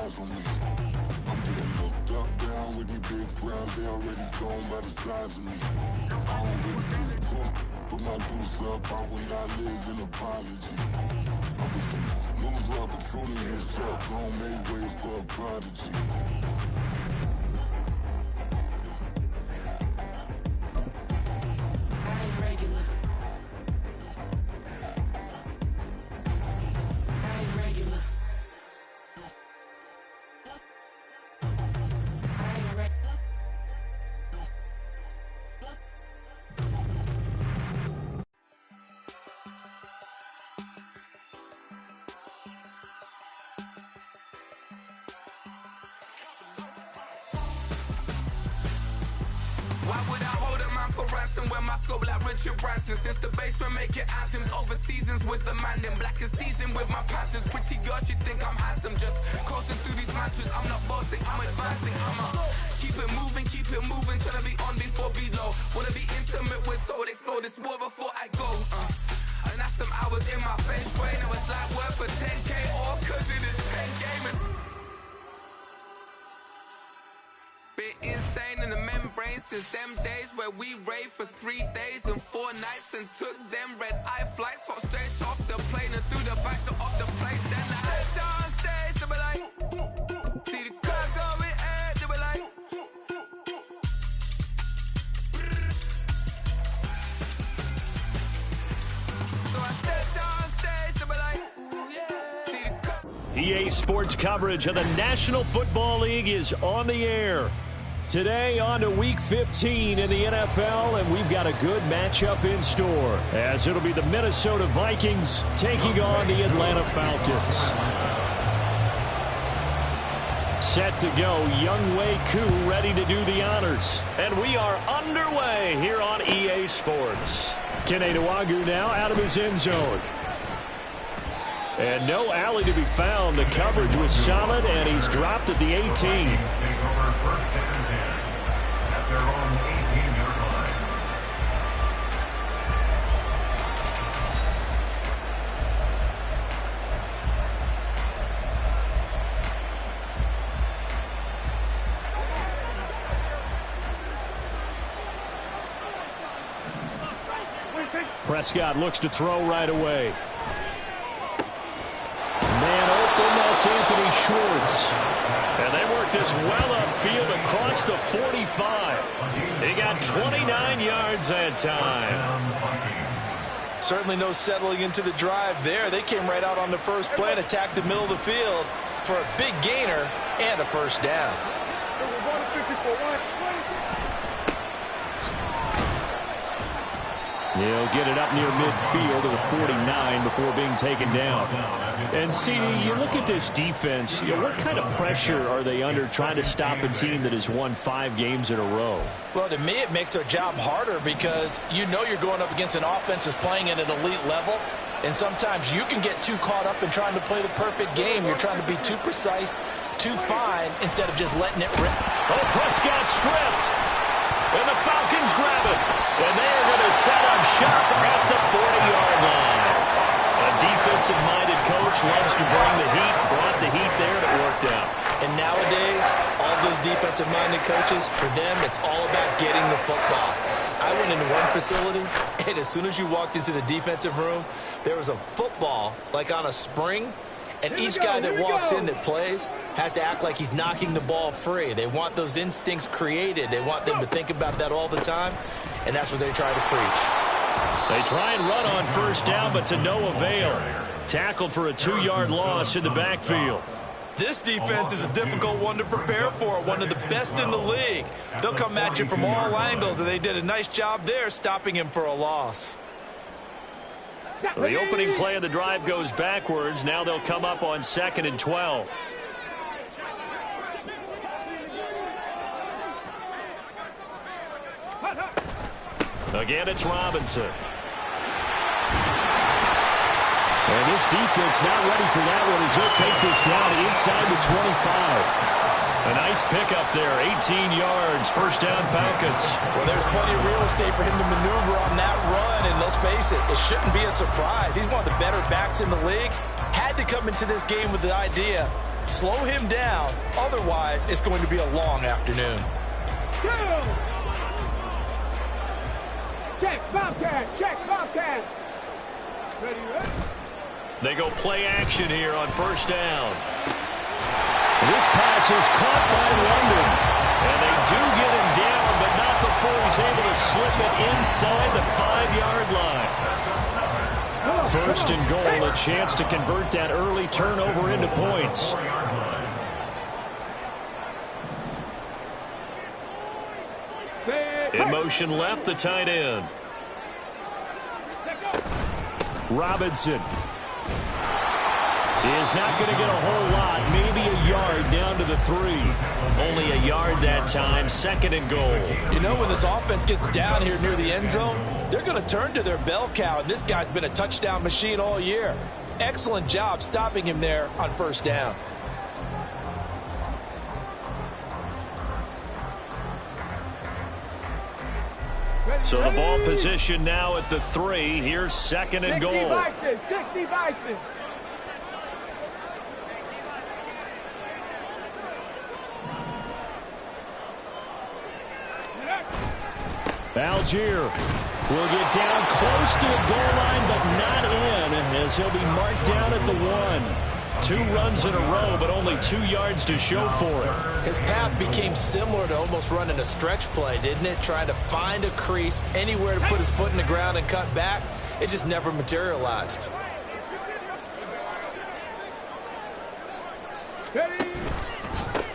eyes on me. I'm getting looked up, down with these big frowns. They already gone by the size of me. I don't really get cooked, put my deuce up. I will not live in apology. I wish you lose my opportunity up. Gon' make ways for a prodigy. Why would I hold a man for ransom when my scope like Richard Branson? Since the basement making anthems over seasons with the man in black is teasing with my patterns. Pretty girl, she think I'm handsome. Just coasting through these matches. I'm not bossing, I'm advancing. I'ma keep it moving, trying to be on before below. Wanna be intimate with soul, explore this war before I go. And that's some hours in my bench way. Now it's like work for 10K or cause it is 10 gaming. Been insane in the membrane since them days where we raved for 3 days and 4 nights and took them red-eye flights, hot straight off the plane and through the back door of the place. Then I head down stage, they be like, see the crowd going air, they be like, so I step down stage, they be like, ooh yeah, see the crowd. EA Sports coverage of the National Football League is on the air. Today on to Week 15 in the NFL, and we've got a good matchup in store, as it'll be the Minnesota Vikings taking on the Atlanta Falcons. Set to go, Younghoe Koo ready to do the honors. And we are underway here on EA Sports. Kene Nwangwu now out of his end zone. And no alley to be found. The coverage was solid, and he's dropped at the 18. Prescott looks to throw right away. Man open, that's Anthony Schwartz. And they work this well upfield across the 45. They got 29 yards that time. Certainly no settling into the drive there. They came right out on the first play and attacked the middle of the field for a big gainer and a first down. He'll get it up near midfield to the 49 before being taken down. And, CD, you look at this defense, what kind of pressure are they under trying to stop a team that has won 5 games in a row? Well, to me, it makes their job harder because you know you're going up against an offense that's playing at an elite level. And sometimes you can get too caught up in trying to play the perfect game. You're trying to be too precise, too fine, instead of just letting it rip. Oh, Prescott stripped. And the Falcons grab it. And they're going to set up shop at the 40-yard line. A defensive-minded coach loves to bring the heat. Brought the heat there, and it worked out. And nowadays, all those defensive-minded coaches, for them, it's all about getting the football. I went into one facility, and as soon as you walked into the defensive room, there was a football, like on a spring, and each guy that walks in that plays has to act like he's knocking the ball free. They want those instincts created. They want them to think about that all the time, and that's what they try to preach. They try and run on first down, but to no avail. Tackled for a 2-yard loss in the backfield. This defense is a difficult one to prepare for, one of the best in the league. They'll come at you from all angles, and they did a nice job there stopping him for a loss. So the opening play of the drive goes backwards. Now they'll come up on 2nd and 12. Again, it's Robinson. And this defense not ready for that one as he'll take this down inside the 25. A nice pickup there, 18 yards, first down Falcons. Well, there's plenty of real estate for him to maneuver on that run, and let's face it, it shouldn't be a surprise. He's one of the better backs in the league. Had to come into this game with the idea Slow him down. Otherwise, it's going to be a long afternoon. Check, Falcons. Check, Falcons. Ready, ready. They go play action here on first down. This pass is caught by London. And they do get him down, but not before he's able to slip it inside the 5-yard line. First and goal, a chance to convert that early turnover into points. In motion left, the tight end. Robinson is not going to get a whole lot, maybe a yard down to the 3. Only a yard that time, second and goal. You know, when this offense gets down here near the end zone, they're going to turn to their bell cow, and this guy's been a touchdown machine all year. Excellent job stopping him there on first down. So the ball position now at the 3. Here's second and goal. 60 Vikings. Algier will get down close to the goal line, but not in, as he'll be marked down at the 1. 2 runs in a row, but only 2 yards to show for it. His path became similar to almost running a stretch play, didn't it? Trying to find a crease, anywhere to put his foot in the ground and cut back. It just never materialized.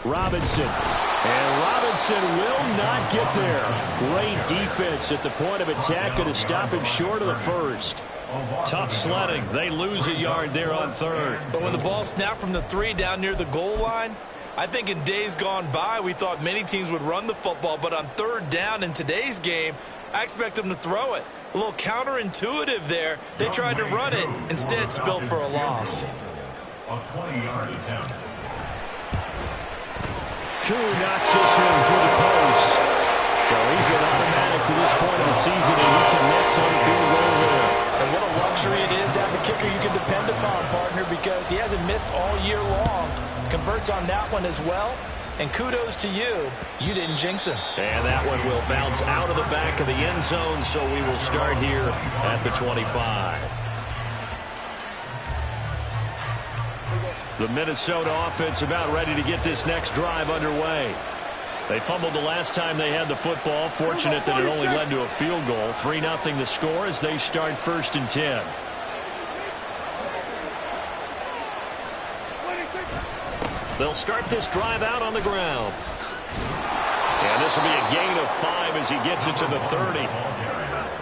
Robinson. And Robinson will not get there. Great defense at the point of attack, going to stop him short of the first. Tough sledding. They lose a yard there on third. But when the ball snapped from the 3 down near the goal line, I think in days gone by, we thought many teams would run the football, but on third down in today's game, I expect them to throw it. A little counterintuitive there. They tried to run it, instead spilled for a loss. A 20-yard attempt. Koo knocks this one through the post. So he's been automatic to this point of the season, and he connects on the field goal there. And what a luxury it is to have a kicker you can depend upon, partner, because he hasn't missed all year long. Converts on that one as well. And kudos to you. You didn't jinx him. And that one will bounce out of the back of the end zone, so we will start here at the 25. The Minnesota offense about ready to get this next drive underway. They fumbled the last time they had the football. Fortunate that it only led to a field goal. 3-0 the score as they start first and 10. They'll start this drive out on the ground. And this will be a gain of 5 as he gets it to the 30.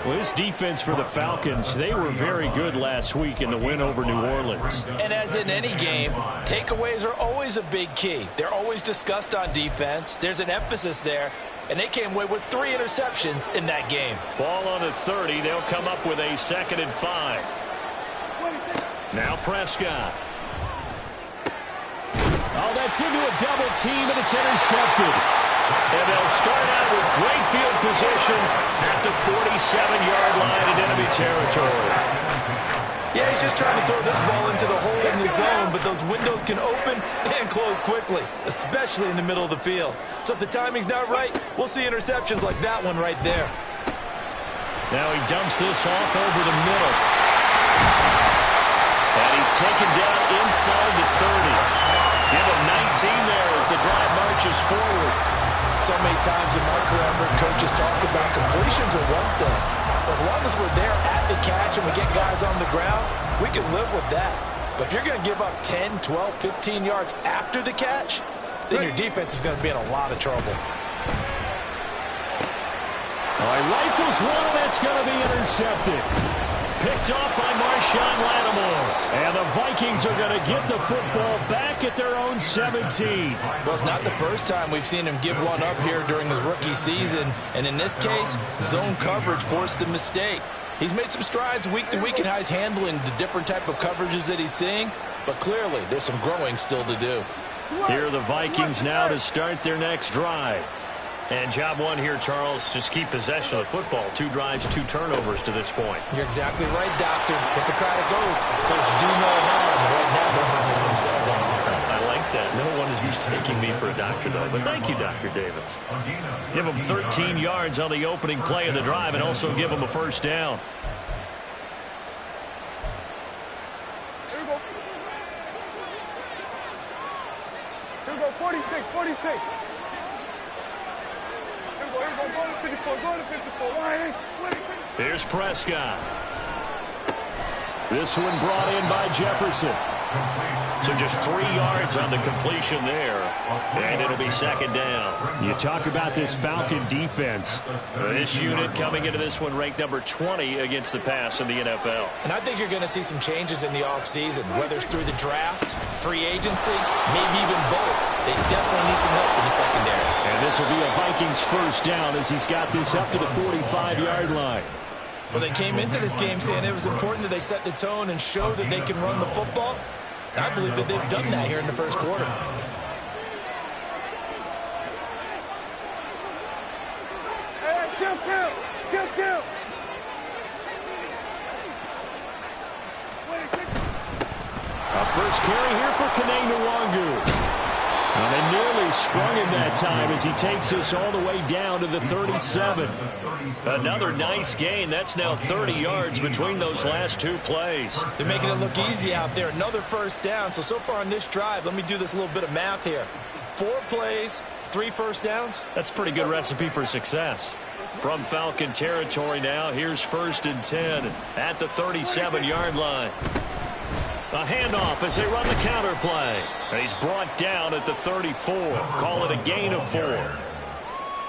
Well, this defense for the Falcons, they were very good last week in the win over New Orleans. And as in any game, takeaways are always a big key. They're always discussed on defense. There's an emphasis there. And they came away with 3 interceptions in that game. Ball on the 30. They'll come up with a 2nd and 5. Now Prescott. Oh, that's into a double team, and it's intercepted. And they'll start out with great field position at the 47-yard line in enemy territory. Yeah, he's just trying to throw this ball into the hole in the zone, but those windows can open and close quickly, especially in the middle of the field. So if the timing's not right, we'll see interceptions like that one right there. Now he dumps this off over the middle. And he's taken down inside the 30. Give him 19 there as the drive marches forward. So many times in my career, coaches talk about completions are one thing. As long as we're there at the catch and we get guys on the ground, we can live with that. But if you're going to give up 10, 12, 15 yards after the catch, then your defense is going to be in a lot of trouble. All right, rifles one, and that's going to be intercepted. Picked off by Marshawn Lattimore. And the Vikings are going to get the football back at their own 17. Well, it's not the first time we've seen him give one up here during his rookie season. And in this case, zone coverage forced the mistake. He's made some strides week to week in how he's handling the different type of coverages that he's seeing. But clearly, there's some growing still to do. Here are the Vikings now to start their next drive. And job one here, Charles, just keep possession of the football. 2 drives, 2 turnovers to this point. You're exactly right, Doctor. Hippocratic oath says do no harm. Right now, they're harming themselves on offense. I like like that. No one is mistaking me for a doctor, though. But thank you, Dr. Davis. Give them 13 yards on the opening play of the drive and also give them a first down. Here we go. Here we go, 46, 46. Here we go, go to 54, go to 54. Why? Here's Prescott. This one brought in by Jefferson. So just 3 yards on the completion there, and it'll be second down. You talk about this Falcon defense. This unit coming into this one ranked number 20 against the pass in the NFL. And I think you're going to see some changes in the offseason, whether it's through the draft, free agency, maybe even both. They definitely need some help in the secondary. And this will be a Vikings first down as he's got this up to the 45-yard line. Well, they came into this game saying it was important that they set the tone and show that they can run the football. I believe that they've done that here in the first quarter. Hey, kill. A first carry here for Kene Nwangu. And they nearly sprung him that time as he takes this all the way down to the 37. Another nice gain. That's now 30 yards between those last 2 plays. They're making it look easy out there. Another first down. So far on this drive, let me do this little bit of math here. 4 plays, 3 first downs. That's a pretty good recipe for success. From Falcon territory now, here's 1st and 10 at the 37-yard line. A handoff as they run the counter play. And he's brought down at the 34. Call it a gain of 4.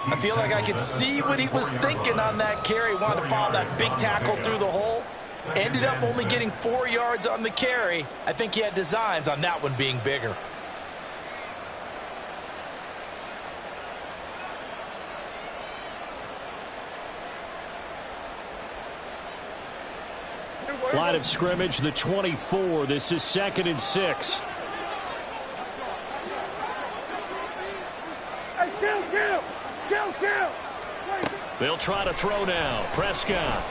I feel like I could see what he was thinking on that carry. Wanted to follow that big tackle through the hole. Ended up only getting 4 yards on the carry. I think he had designs on that one being bigger. Line of scrimmage, the 24. This is 2nd and 6. Hey, kill. They'll try to throw now. Prescott.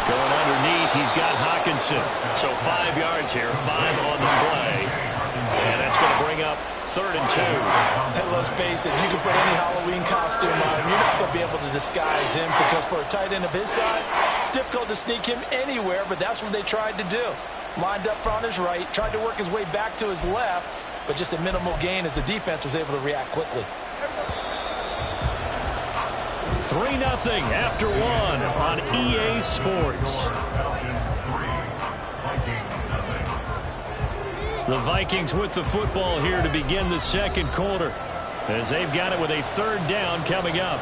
Going underneath, he's got Hawkinson. So 5 yards here, 5 on the play. And that's going to bring up 3rd and 2. Hey, let's face it, you can put any Halloween costume on him. You're not going to be able to disguise him because for a tight end of his size, difficult to sneak him anywhere, but that's what they tried to do. Lined up on his right, tried to work his way back to his left, but just a minimal gain as the defense was able to react quickly. 3-0 after 1 on EA Sports. The Vikings with the football here to begin the second quarter as they've got it with a 3rd down coming up.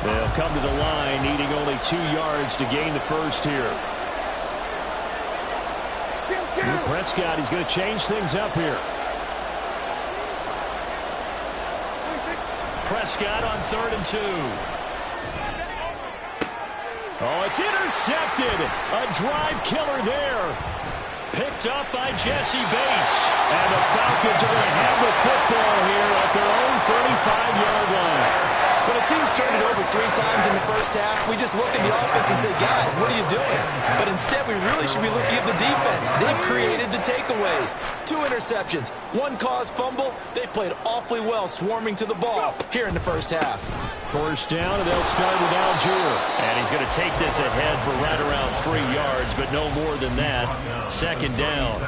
They'll come to the line needing only 2 yards to gain the first here. Prescott, he's going to change things up here. Prescott on 3rd and 2. Oh, it's intercepted. A drive killer there. Picked up by Jesse Bates. And the Falcons are going to have the football here at their own 35-yard line. When a team's turned it over 3 times in the first half, we just look at the offense and say, guys, what are you doing? But instead, we really should be looking at the defense. They've created the takeaways. 2 interceptions, 1 caused fumble. They played awfully well swarming to the ball here in the first half. First down, and they'll start with Algier. And he's going to take this ahead for right around 3 yards, but no more than that. 2nd down.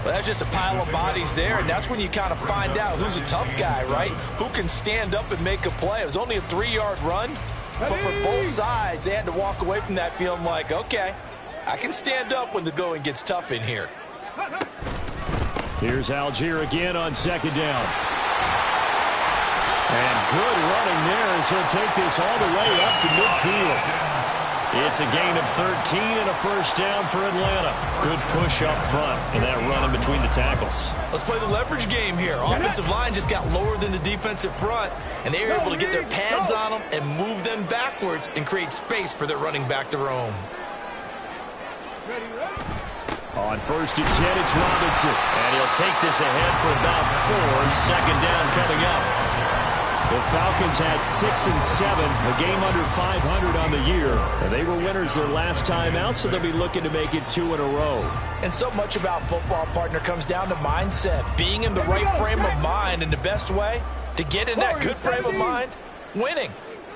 Well, that's just a pile of bodies there, and that's when you kind of find out who's a tough guy, right? Who can stand up and make a play. It was only a 3-yard run, but for both sides, they had to walk away from that feeling like, okay, I can stand up when the going gets tough in here. Here's Algier again on 2nd down. And good running there as he'll take this all the way up to midfield. It's a gain of 13 and a first down for Atlanta. Good push up front and that run in between the tackles. Let's play the leverage game here. Offensive line just got lower than the defensive front, and they were able to get their pads on them and move them backwards and create space for their running back to roam. On 1st and 10, it's Robinson. And he'll take this ahead for about 4. Second down coming up. The Falcons had 6 and 7, a game under 500 on the year. And they were winners their last time out, so they'll be looking to make it 2 in a row. And so much about football, partner, comes down to mindset. Being in the right frame of mind, and the best way to get in that good frame of mind, winning.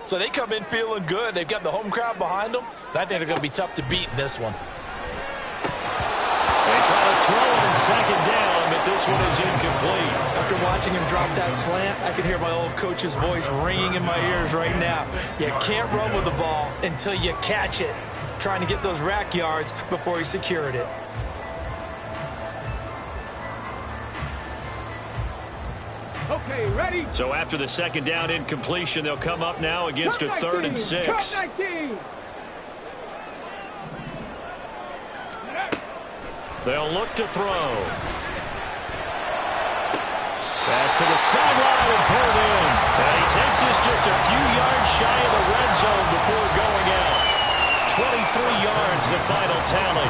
So they come in feeling good. They've got the home crowd behind them. I think they're going to be tough to beat in this one. They try to throw it in second down, but this one is incomplete. After watching him drop that slant, I can hear my old coach's voice ringing in my ears right now. You can't run with the ball until you catch it. Trying to get those rack yards before he secured it. Okay, ready? So after the second down incompletion, they'll come up now against a 3rd and 6. They'll look to throw. Pass to the sideline and pulled in. And he takes this just a few yards shy of the red zone before going out. 23 yards, the final tally.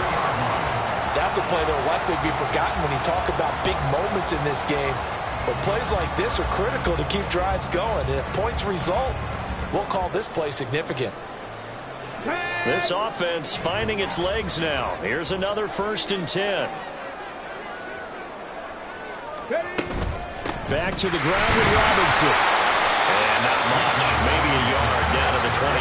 That's a play that will likely be forgotten when you talk about big moments in this game. But plays like this are critical to keep drives going. And if points result, we'll call this play significant. This offense finding its legs now. Here's another 1st and 10. Back to the ground with Robinson. And not much. Maybe a yard down to the 23.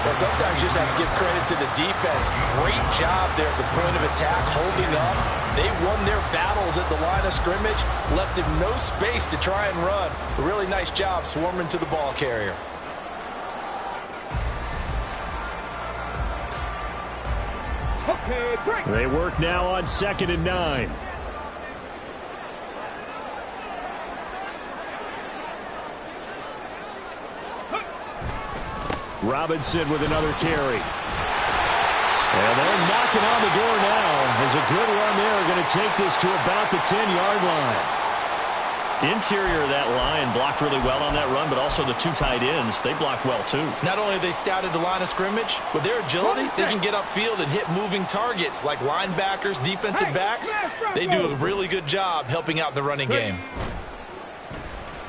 Well, sometimes you just have to give credit to the defense. Great job there at the point of attack, holding up. They won their battles at the line of scrimmage, left him no space to try and run. A really nice job swarming to the ball carrier. Okay, break. They work now on 2nd and 9. Robinson with another carry. And they're knocking on the door now. There's a good run there. Going to take this to about the 10-yard line. Interior of that line blocked really well on that run, but also the 2 tight ends, they block well too. Not only have they scouted the line of scrimmage, with their agility, they can get upfield and hit moving targets like linebackers, defensive backs. They do a really good job helping out the running game.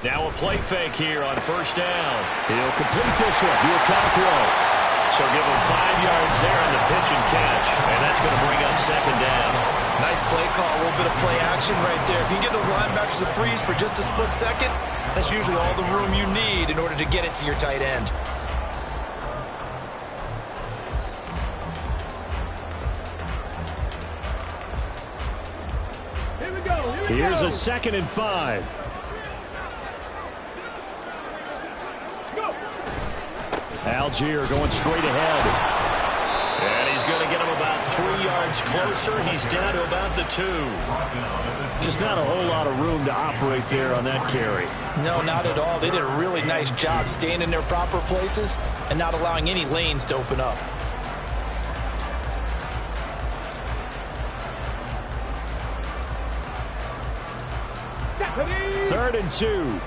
Now a play fake here on 1st down. He'll complete this one. He'll Cockrell. So give him 5 yards there on the pitch and catch. And that's going to bring up 2nd down. Nice play call, a little bit of play action right there. If you can get those linebackers to freeze for just a split second, that's usually all the room you need in order to get it to your tight end. Here we go. Here's a 2nd and 5. Algier going straight ahead. And he's going to get him about 3 yards closer. He's down to about the 2. Just not a whole lot of room to operate there on that carry. No, not at all. They did a really nice job staying in their proper places and not allowing any lanes to open up. Third 3rd and 2.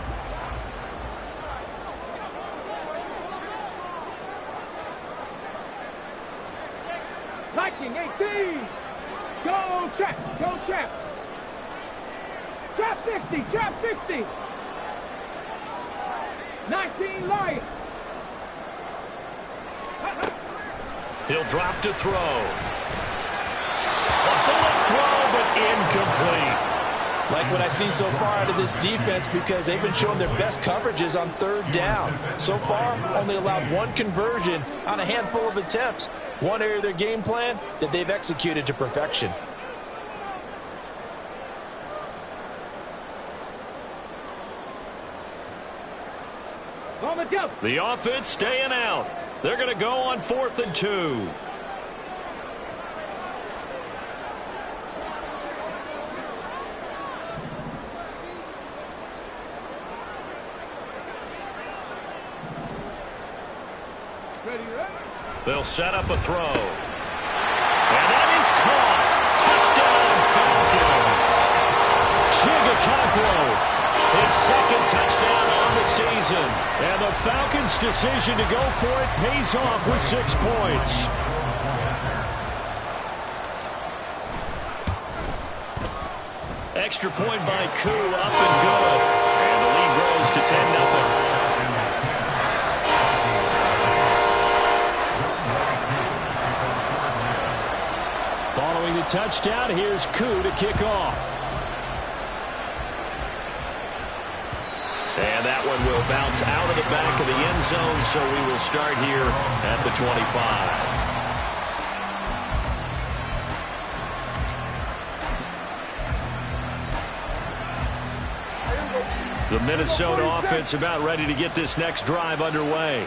Liking 18. Go trap. Go trap. Trap 60. Trap 60. 19 Lions. He'll drop to throw. A bullet throw, but incomplete. Like what I've seen so far out of this defense, because they've been showing their best coverages on 3rd down. So far, only allowed 1 conversion on a handful of attempts. One area of their game plan that they've executed to perfection. On the jump. The offense staying out. They're going to go on 4th and 2. They'll set up a throw. And that is caught. Touchdown, Falcons. Chigakaklo, his 2nd touchdown on the season. And the Falcons' decision to go for it pays off with 6 points. Extra point by Koo, up and good. And the lead grows to 10-0. Following the touchdown, here's Koo to kick off. And that one will bounce out of the back of the end zone, so we will start here at the 25. The Minnesota offense about ready to get this next drive underway.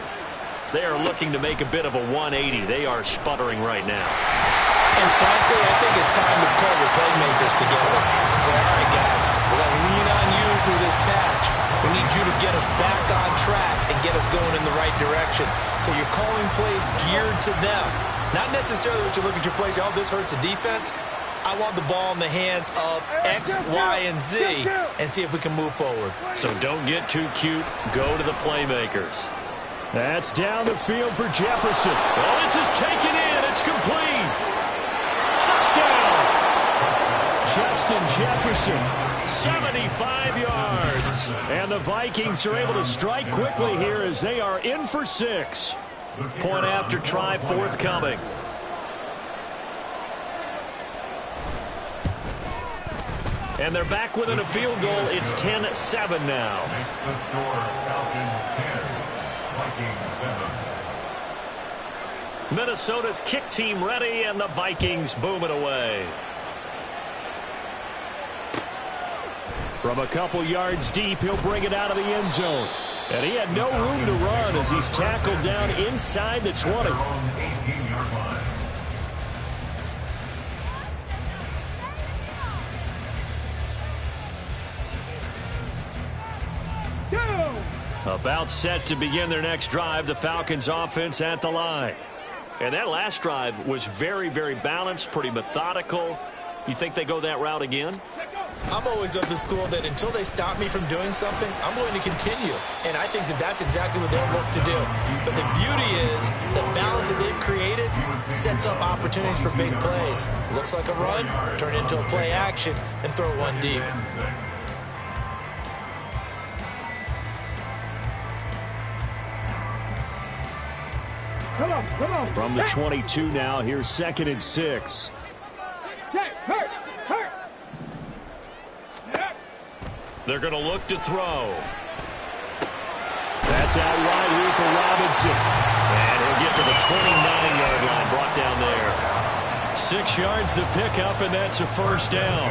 They are looking to make a bit of a 180. They are sputtering right now. And frankly, I think it's time to pull your playmakers together and say, all right, guys, we're going to lean on you through this patch. We need you to get us back on track and get us going in the right direction. So you're calling plays geared to them. Not necessarily what you look at your plays, oh, this hurts the defense. I want the ball in the hands of X, Y, and Z and see if we can move forward. So don't get too cute. Go to the playmakers. That's down the field for Jefferson. Oh, this is taken in. It's complete. Touchdown. Justin Jefferson, 75 yards. And the Vikings are able to strike quickly here as they are in for 6. Point after try forthcoming. And they're back within a field goal. It's 10-7 now. Makes the score Falcons 10, Vikings 7. Minnesota's kick team ready, and the Vikings boom it away. From a couple yards deep, he'll bring it out of the end zone. And he had no room to run as he's tackled down inside the 20. 18-yard line. About set to begin their next drive, the Falcons offense at the line. And that last drive was very, very balanced, pretty methodical. You think they go that route again? I'm always of the school that until they stop me from doing something, I'm going to continue. And I think that that's exactly what they'll look to do. But the beauty is the balance that they've created sets up opportunities for big plays. Looks like a run, turn it into a play action, and throw one deep. Come on. From the 22 now, here's 2nd and 6. Hurt. They're going to look to throw. That's out wide here for Robinson. And he'll get to the 29-yard line, brought down there. 6 yards to pick up, and that's a first down.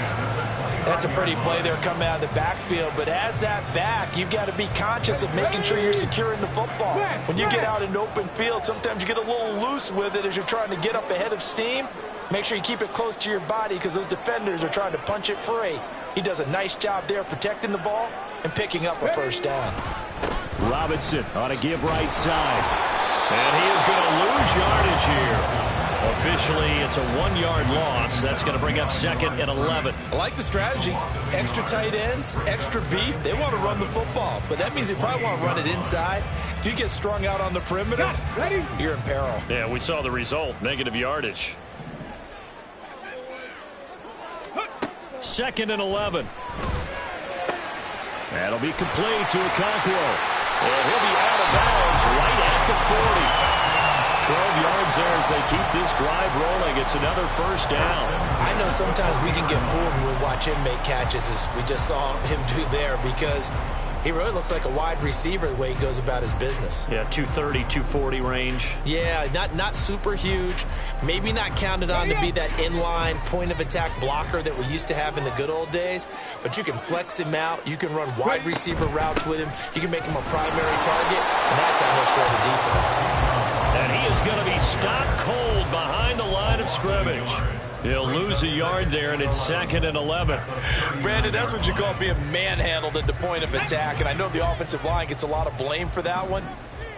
That's a pretty play there coming out of the backfield, but as that back, you've got to be conscious of making sure you're securing the football. When you get out in open field, sometimes you get a little loose with it as you're trying to get up ahead of steam. Make sure you keep it close to your body because those defenders are trying to punch it free. He does a nice job there protecting the ball and picking up a first down. Robinson on a give right side. And he is going to lose yardage here. Officially, it's a 1-yard loss. That's going to bring up 2nd and 11. I like the strategy. Extra tight ends, extra beef. They want to run the football, but that means they probably want to run it inside. If you get strung out on the perimeter, you're in peril. Yeah, we saw the result, negative yardage. 2nd and 11. That'll be complete to Okonkwo. And he'll be out of bounds right at the 40. 12 yards there as they keep this drive rolling. It's another first down. I know sometimes we can get fooled when we watch him make catches, as we just saw him do there, because he really looks like a wide receiver the way he goes about his business. Yeah, 230, 240 range. Yeah, not super huge. Maybe not counted on to be that inline point-of-attack blocker that we used to have in the good old days, but you can flex him out. You can run wide receiver routes with him. You can make him a primary target, and that's how he'll show the defense. And he is going to be stopped cold behind the line of scrimmage. He'll lose a yard there, and it's 2nd and 11. Brandon, that's what you call being manhandled at the point of attack, and I know the offensive line gets a lot of blame for that one.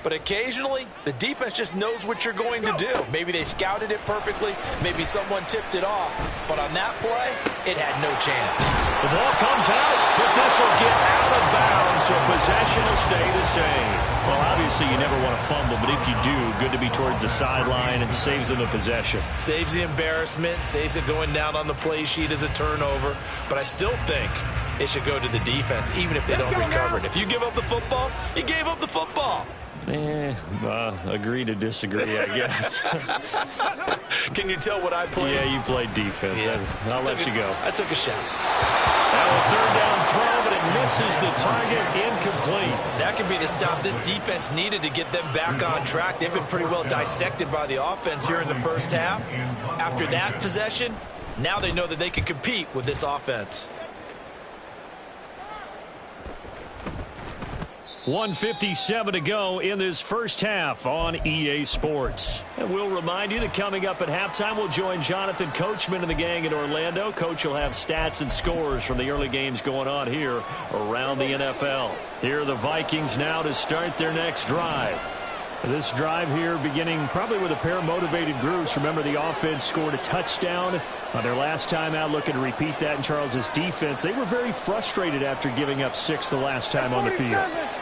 But occasionally, the defense just knows what you're going to do. Maybe they scouted it perfectly. Maybe someone tipped it off. But on that play, it had no chance. The ball comes out, but this will get out of bounds, so possession will stay the same. Well, obviously, you never want to fumble, but if you do, good to be towards the sideline and saves them the possession. Saves the embarrassment, saves it going down on the play sheet as a turnover. But I still think it should go to the defense, even if they don't recover it. If you give up the football, you gave up the football. Agree to disagree, I guess. Can you tell what I played? Yeah, you played defense. Yeah. I'll let you go. I took a shot. Now a third down throw, but it misses the target, incomplete. That could be the stop this defense needed to get them back on track. They've been pretty well dissected by the offense here in the first half. After that possession, now they know that they can compete with this offense. 1:57 to go in this first half on EA Sports. And we'll remind you that coming up at halftime, we'll join Jonathan Coachman and the gang in Orlando. Coach will have stats and scores from the early games going on here around the NFL. Here are the Vikings now to start their next drive. This drive here beginning probably with a pair of motivated groups. Remember, the offense scored a touchdown on their last time out, looking to repeat that in Charles's defense. They were very frustrated after giving up 6 the last time on the field.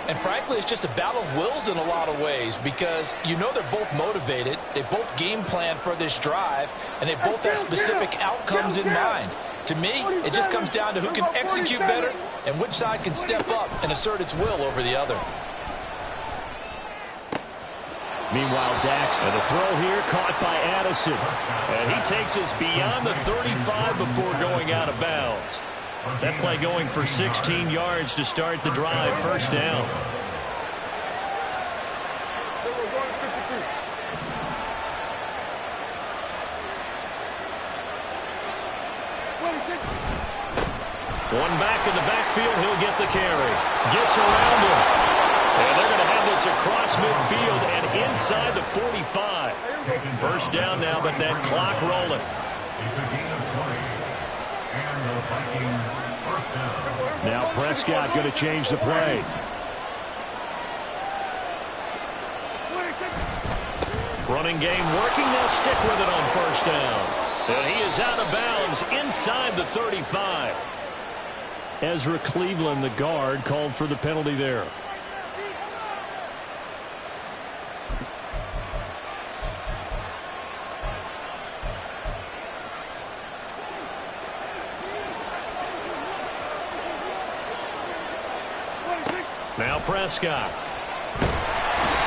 And frankly, it's just a battle of wills in a lot of ways because you know they're both motivated. They both game plan for this drive, and they both have specific outcomes in mind. To me, it just comes down to who can execute better and which side can step up and assert its will over the other. Meanwhile, Dax, and the throw here caught by Addison. And he takes us beyond the 35 before going out of bounds. That play going for 16 yards to start the drive, first down. One back in the backfield, he'll get the carry. Gets around him. And they're going to have this across midfield and inside the 45. First down now, but that clock rolling. Now Prescott going to change the play. Running game working. They'll stick with it on first down. And he is out of bounds inside the 35. Ezra Cleveland, the guard, called for the penalty there. Now Prescott.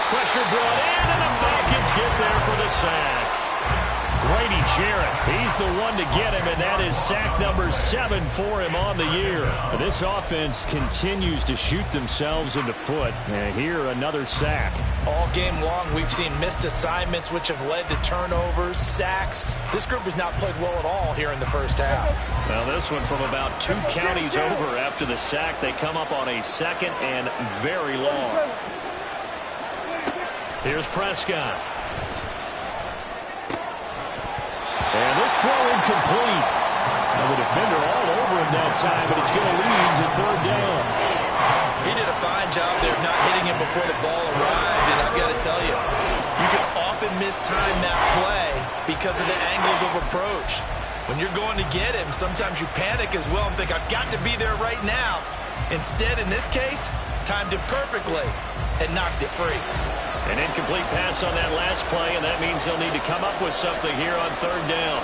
Pressure brought in, and the Falcons get there for the sack. Grady Jarrett, he's the one to get him, and that is sack number 7 for him on the year. This offense continues to shoot themselves in the foot. And here, another sack. All game long, we've seen missed assignments, which have led to turnovers, sacks. This group has not played well at all here in the first half. Now, this one from about 2 counties over after the sack. They come up on a second and very long. Here's Prescott. And this throw incomplete. Now the defender all over him that time, but it's going to lead to third down. He did a fine job there of not hitting him before the ball arrived, and I've got to tell you, you can often mistime that play because of the angles of approach. When you're going to get him, sometimes you panic as well and think, I've got to be there right now. Instead, in this case, timed it perfectly and knocked it free. An incomplete pass on that last play, and that means they'll need to come up with something here on third down.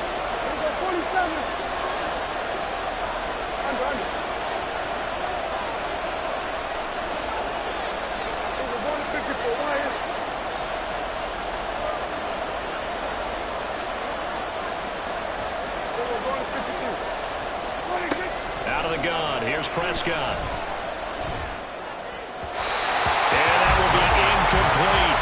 Out of the gun, here's Prescott. Incomplete.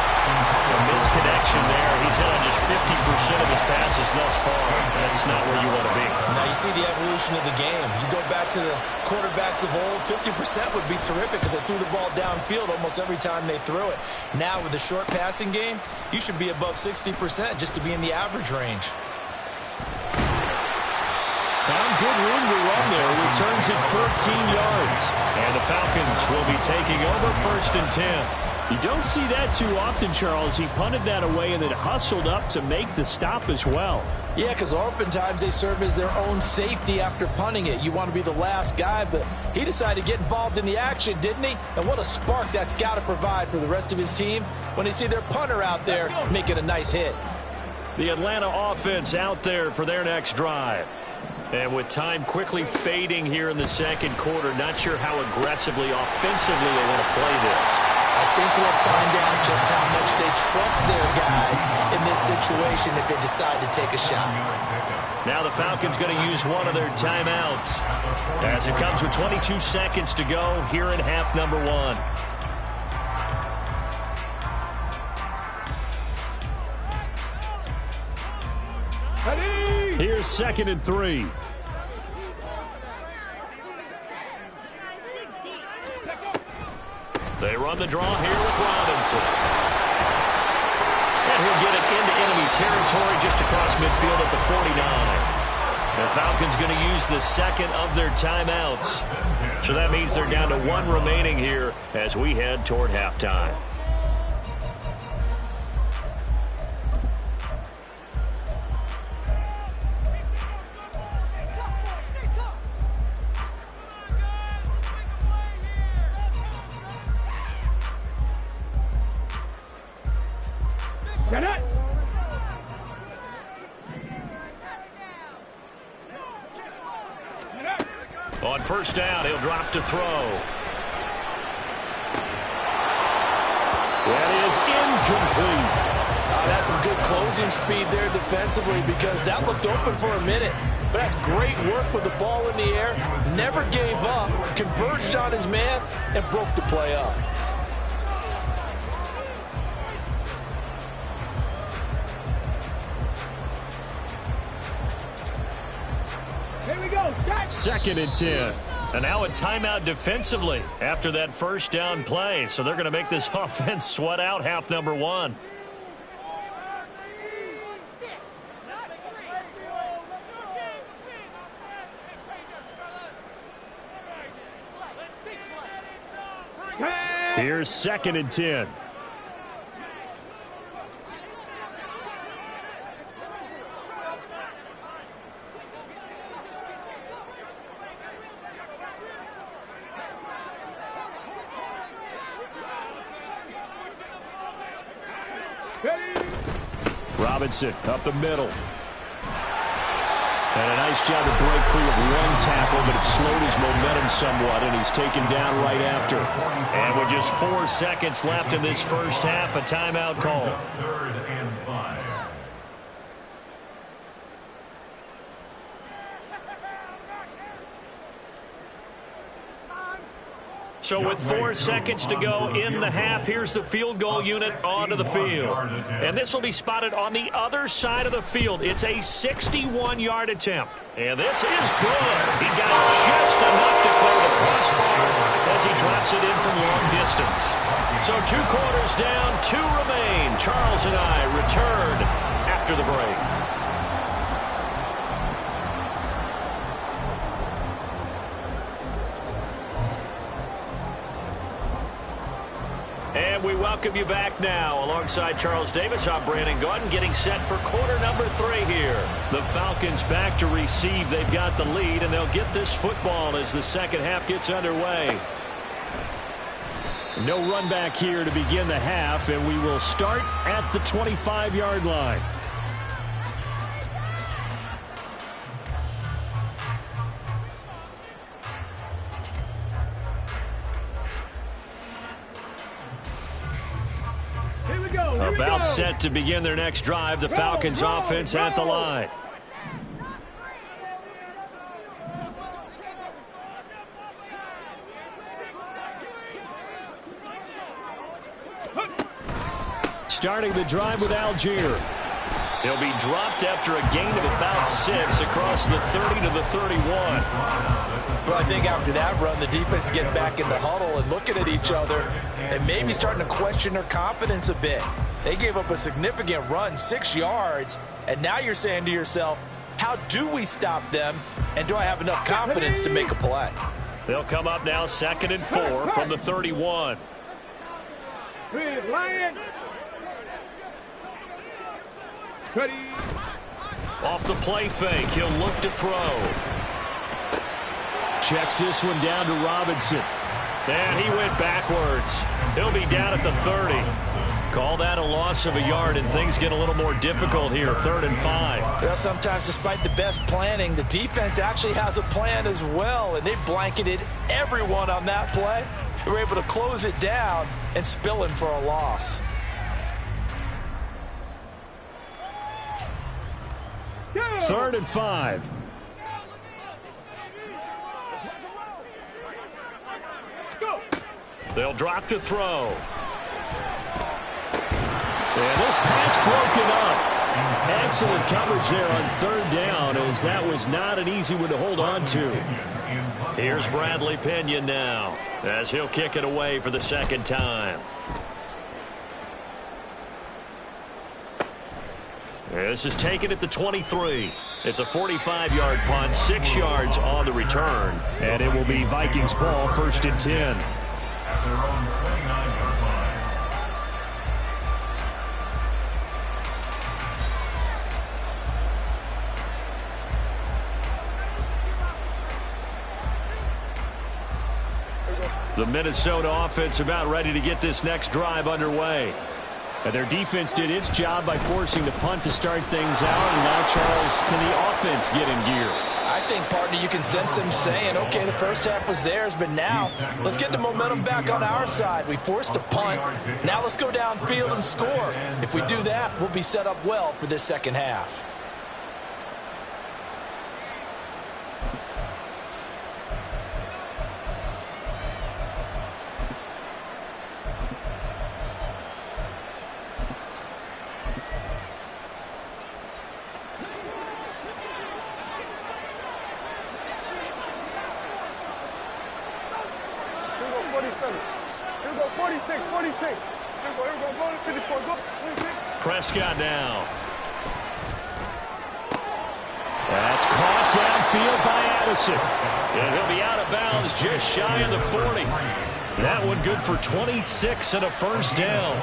A misconnection there. He's hit on just 50% of his passes thus far. That's not where you want to be. Now you see the evolution of the game. You go back to the quarterbacks of old, 50% would be terrific because they threw the ball downfield almost every time they threw it. Now with the short passing game, you should be above 60% just to be in the average range. Found good room to run there. Returns it 14 yards. And the Falcons will be taking over 1st and 10. You don't see that too often, Charles. He punted that away and then hustled up to make the stop as well. Yeah, because oftentimes they serve as their own safety after punting it. You want to be the last guy, but he decided to get involved in the action, didn't he? And what a spark that's got to provide for the rest of his team when they see their punter out there making a nice hit. The Atlanta offense out there for their next drive. And with time quickly fading here in the second quarter, not sure how aggressively, offensively they want to play this. I think we'll find out just how much they trust their guys in this situation if they decide to take a shot. Now the Falcons going to use one of their timeouts as it comes with 22 seconds to go here in half number 1. Here's 2nd and 3. They run the draw here with Robinson. And he'll get it into enemy territory just across midfield at the 49. The Falcons going to use the second of their timeouts. So that means they're down to 1 remaining here as we head toward halftime. Get it! On first down, he'll drop to throw. That is incomplete. That's some good closing speed there defensively because that looked open for a minute. But that's great work with the ball in the air. Never gave up, converged on his man, and broke the play up. Here we go. Start. 2nd and 10. And now a timeout defensively after that first down play. So they're going to make this offense sweat out half number 1. Here's 2nd and 10. Robinson up the middle. And a nice job to break free of one tackle, but it slowed his momentum somewhat, and he's taken down right after. And with just 4 seconds left in this first half, a timeout call. 3rd and 5. So with 4 seconds to go in the half, here's the field goal unit onto the field. And this will be spotted on the other side of the field. It's a 61-yard attempt. And this is good. He got just enough to clear the crossbar as he drops it in from long distance. So 2 quarters down, 2 remain. Charles and I return after the break. And we welcome you back now. Alongside Charles Davis, I'm Brandon Gordon, getting set for quarter number 3 here. The Falcons back to receive. They've got the lead, and they'll get this football as the second half gets underway. No run back here to begin the half, and we will start at the 25-yard line. About set to begin their next drive. The Falcons offense at the line. Starting the drive with Algier. He'll be dropped after a gain of about 6 across the 30 to the 31. Well, I think after that run, the defense get back in the huddle and looking at each other and maybe starting to question their confidence a bit. They gave up a significant run, 6 yards, and now you're saying to yourself, how do we stop them, and do I have enough confidence to make a play? They'll come up now 2nd and 4 from the 31. Big Lion. Cuddy. Off the play fake, he'll look to throw. Checks this one down to Robinson. And he went backwards. He'll be down at the 30. Call that a loss of a yard, and things get a little more difficult here, 3rd and 5. Well, sometimes despite the best planning, the defense actually has a plan as well, and they blanketed everyone on that play. They were able to close it down and spill him for a loss. Yeah. 3rd and 5. Go. They'll drop to throw. And this pass broken up. Excellent coverage there on 3rd down, as that was not an easy one to hold on to. Here's Bradley Pinion now, as he'll kick it away for the 2nd time. This is taken at the 23. It's a 45-yard punt, 6 yards on the return, and it will be Vikings ball, 1st and 10. At their own 29-yard line. The Minnesota offense about ready to get this next drive underway. And their defense did its job by forcing the punt to start things out. And now, Charles, can the offense get in gear? I think, partner, you can sense them saying, okay, the first half was theirs, but now let's get the momentum back on our side. We forced a punt. Now let's go downfield and score. If we do that, we'll be set up well for this 2nd half. Prescott now. That's caught downfield by Addison. And he'll be out of bounds just shy of the 40. That one good for 26 and a 1st down.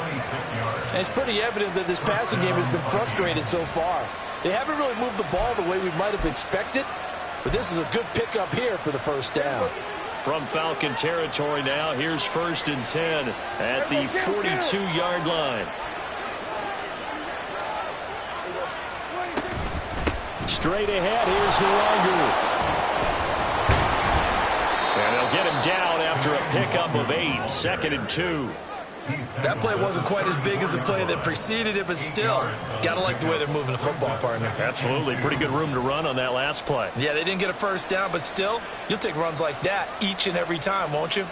And it's pretty evident that this passing game has been frustrated so far. They haven't really moved the ball the way we might have expected, but this is a good pickup here for the 1st down. From Falcon territory now, here's 1st and 10 at the 42-yard line. Straight ahead, here's Nwangu. And they'll get him down after a pickup of 8, 2nd and 2. That play wasn't quite as big as the play that preceded it, but still, got to like the way they're moving the football, partner. Absolutely. Pretty good room to run on that last play. Yeah, they didn't get a 1st down, but still, you'll take runs like that each and every time, won't you?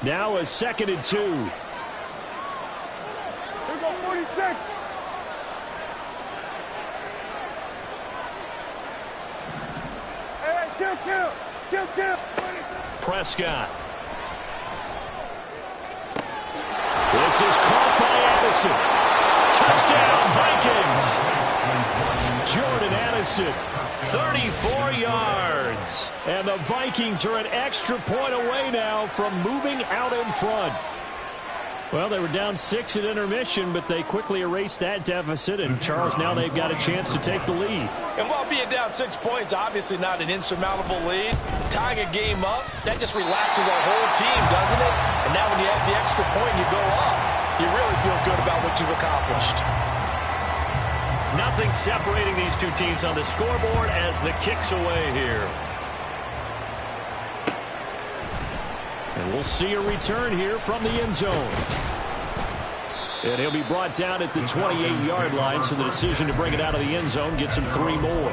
Now a 2nd and 2. Here we go, 46. Hey, kill. Prescott. This is caught by Addison. Touchdown, Vikings. Jordan Addison, 34 yards. And the Vikings are an extra point away now from moving out in front. Well, they were down 6 at intermission, but they quickly erased that deficit. And, Charles, now they've got a chance to take the lead. And while being down 6 points, obviously not an insurmountable lead, tying a game up, that just relaxes our whole team, doesn't it? And now when you add the extra point and you go up, you really feel good about what you've accomplished. Nothing separating these two teams on the scoreboard as the kick's away here. And we'll see a return here from the end zone. And he'll be brought down at the 28-yard line, so the decision to bring it out of the end zone gets him 3 more.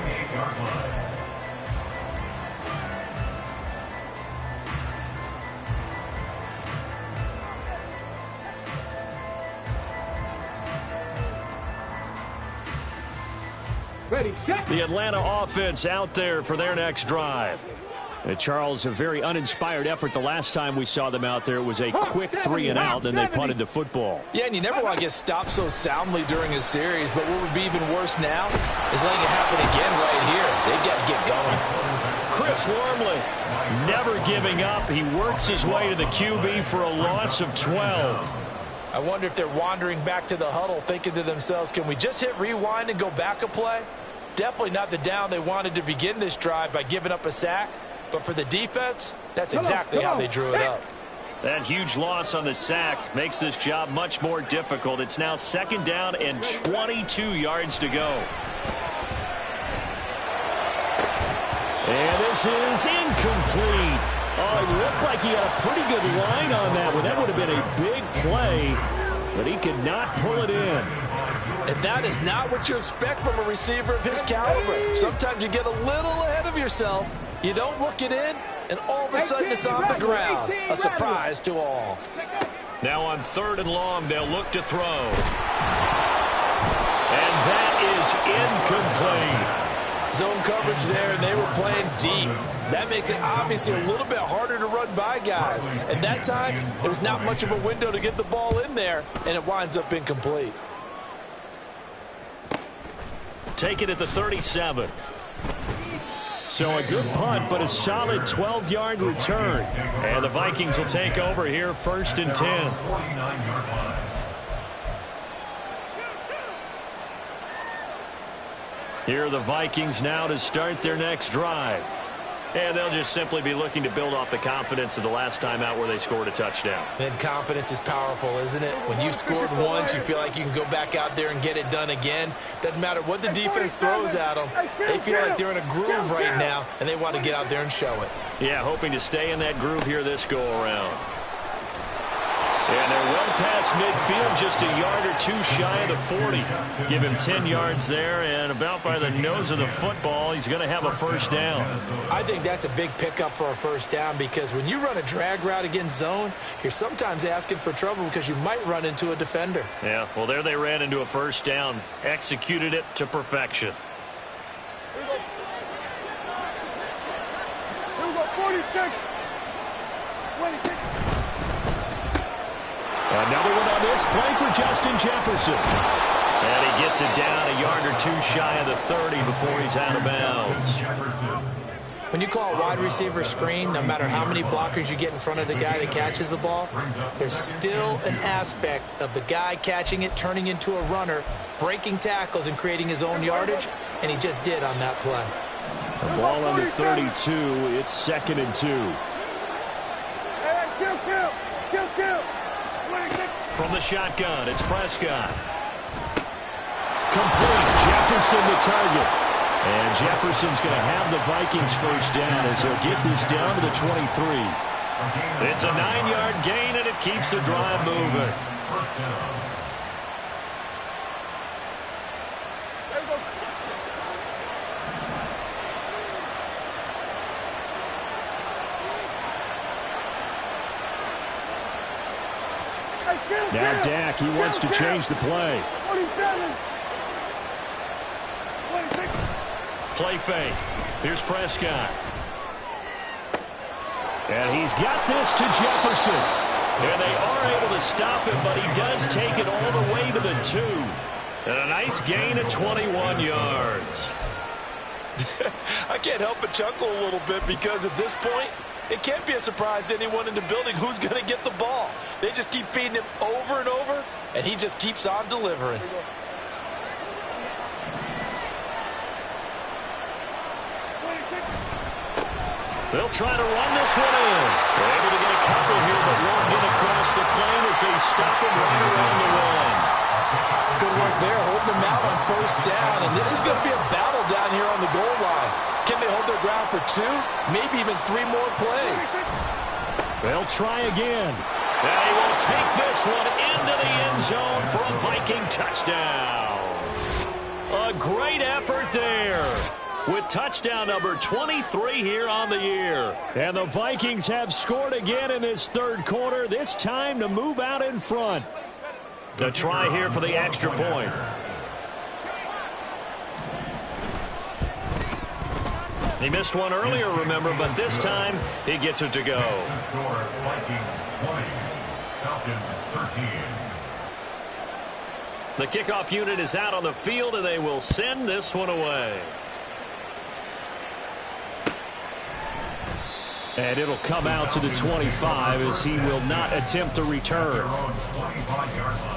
Ready, set. The Atlanta offense out there for their next drive. Charles, a very uninspired effort the last time we saw them out there. It was a quick 3 and out, and they punted the football. Yeah, and you never want to get stopped so soundly during a series, but what would be even worse now is letting it happen again right here. They've got to get going. Chris Wormley, never giving up. He works his way to the QB for a loss of 12. I wonder if they're wandering back to the huddle thinking to themselves, can we just hit rewind and go back a play? Definitely not the down they wanted to begin this drive by giving up a sack. But for the defense, that's exactly how they drew it up. That huge loss on the sack makes this job much more difficult. It's now 2nd down and 22 yards to go. And this is incomplete. Oh, it looked like he had a pretty good line on that one. That would have been a big play, but he could not pull it in. And that is not what you expect from a receiver of his caliber. Sometimes you get a little ahead of yourself. You don't look it in, and all of a sudden it's on the ground. A surprise to all. Now on 3rd and long, they'll look to throw. And that is incomplete. Zone coverage there, and they were playing deep. That makes it obviously a little bit harder to run by guys. And that time, there was not much of a window to get the ball in there, and it winds up incomplete. Take it at the 37. So a good punt, but a solid 12-yard return. And the Vikings will take over here, 1st and 10. Here are the Vikings now to start their next drive. And they'll just simply be looking to build off the confidence of the last time out where they scored a touchdown. And confidence is powerful, isn't it? When you've scored once, you feel like you can go back out there and get it done again. Doesn't matter what the defense throws at them. They feel like they're in a groove right now, and they want to get out there and show it. Yeah, hoping to stay in that groove here this go-around. And they're well past midfield, just a yard or two shy of the 40. Give him 10 yards there, and about by the nose of the football, he's going to have a 1st down. I think that's a big pickup for a 1st down, because when you run a drag route against zone, you're sometimes asking for trouble because you might run into a defender. Yeah, well, there they ran into a 1st down, executed it to perfection. Here we go, 46. 26. Another one on this play for Justin Jefferson. And he gets it down a yard or two shy of the 30 before he's out of bounds. When you call a wide receiver screen, no matter how many blockers you get in front of the guy that catches the ball, there's still an aspect of the guy catching it, turning into a runner, breaking tackles and creating his own yardage, and he just did on that play. The ball on the 32, it's 2nd and 2. Kill. From the shotgun, it's Prescott. Complete. Jefferson the target. And Jefferson's going to have the Vikings 1st down as he'll get this down to the 23. It's a 9-yard gain, and it keeps the drive moving. Now Dak, he wants to change the play. 27. 26. Play fake. Here's Prescott. And he's got this to Jefferson. And they are able to stop him, but he does take it all the way to the 2. And a nice gain of 21 yards. I can't help but chuckle a little bit, because at this point, it can't be a surprise to anyone in the building who's going to get the ball. They just keep feeding him over and over, and he just keeps on delivering. They'll try to run this one in. They're able to get a couple here, but won't get across the plane as they stop him right around the 1. Good work there, holding them out on 1st down, and this is going to be a battle down here on the goal line. Can they hold their ground for 2, maybe even 3 more plays? They'll try again. And he will take this one into the end zone for a Viking touchdown. A great effort there, with touchdown number 23 here on the year. And the Vikings have scored again in this 3rd quarter, this time to move out in front. The try here for the extra point. He missed one earlier, remember, but this time he gets it to go. Score, Vikings 20, Falcons 13. The kickoff unit is out on the field, and they will send this one away. And it'll come out to the 25 as he will not attempt a return. They're on 25-yard line.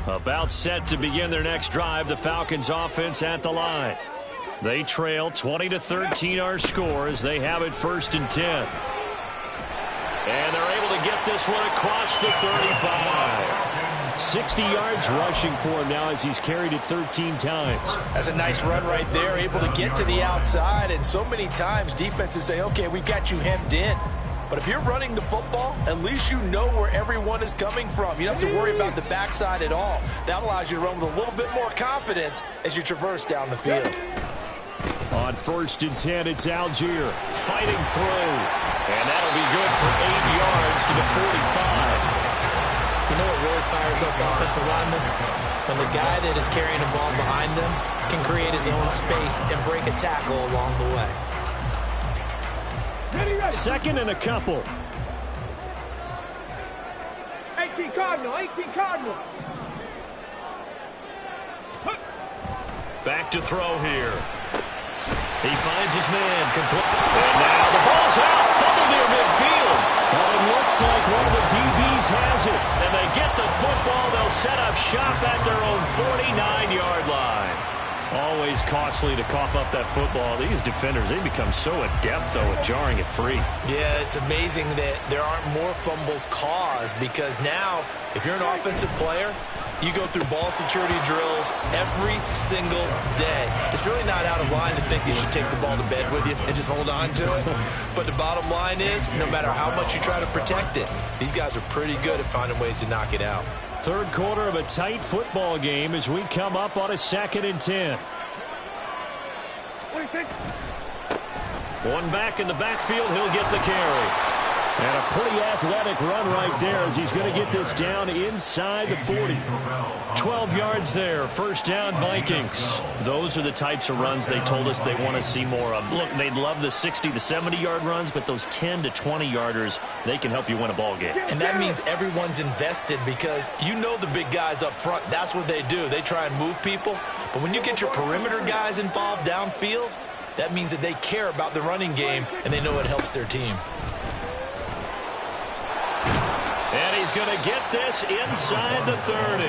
About set to begin their next drive, the Falcons offense at the line. They trail 20-13 our score as they have it 1st and 10. And they're able to get this one across the 35. 60 yards rushing for him now as he's carried it 13 times. That's a nice run right there, able to get to the outside. And so many times defenses say, okay, we got you hemmed in. But if you're running the football, at least you know where everyone is coming from. You don't have to worry about the backside at all. That allows you to run with a little bit more confidence as you traverse down the field. On 1st and 10, it's Algier fighting through. And that'll be good for 8 yards to the 45. You know what really fires up offensive linemen? When the guy that is carrying the ball behind them can create his own space and break a tackle along the way. 2nd and a couple. 18 Cardinal, 18 Cardinal. Back to throw here. He finds his man. And now the ball's out. Fumble near midfield. Well, it looks like one of the DBs has it. And they get the football. They'll set up shop at their own 49-yard line. Always costly to cough up that football. These defenders, they become so adept, though, at jarring it free. Yeah, it's amazing that there aren't more fumbles caused because now, if you're an offensive player, you go through ball security drills every single day. It's really not out of line to think you should take the ball to bed with you and just hold on to it. But the bottom line is, no matter how much you try to protect it, these guys are pretty good at finding ways to knock it out. 3rd quarter of a tight football game as we come up on a 2nd and 10. One back in the backfield, he'll get the carry. And a pretty athletic run right there as he's going to get this down inside the 40. 12 yards there, 1st down Vikings. Those are the types of runs they told us they want to see more of. Look, they'd love the 60 to 70-yard runs, but those 10 to 20-yarders, they can help you win a ball game. And that means everyone's invested because you know the big guys up front, that's what they do. They try and move people. But when you get your perimeter guys involved downfield, that means that they care about the running game and they know it helps their team. And he's going to get this inside the 30.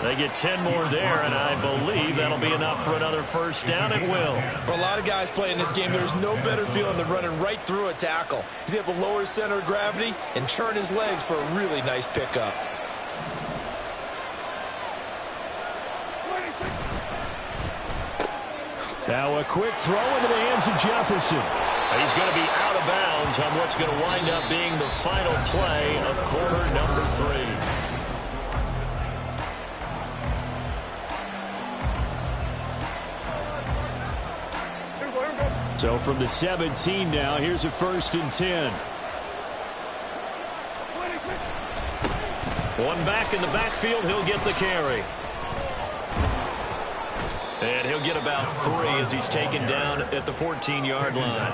They get 10 more there, and I believe that'll be enough for another 1st down. It will. For a lot of guys playing this game, there's no better feeling than running right through a tackle. He's able to lower his center of gravity and churn his legs for a really nice pickup. Now a quick throw into the hands of Jefferson. He's going to be out of bounds on what's going to wind up being the final play of quarter number 3. So from the 17 now, here's a 1st and 10. One back in the backfield, he'll get the carry. And he'll get about 3 as he's taken down at the 14-yard line.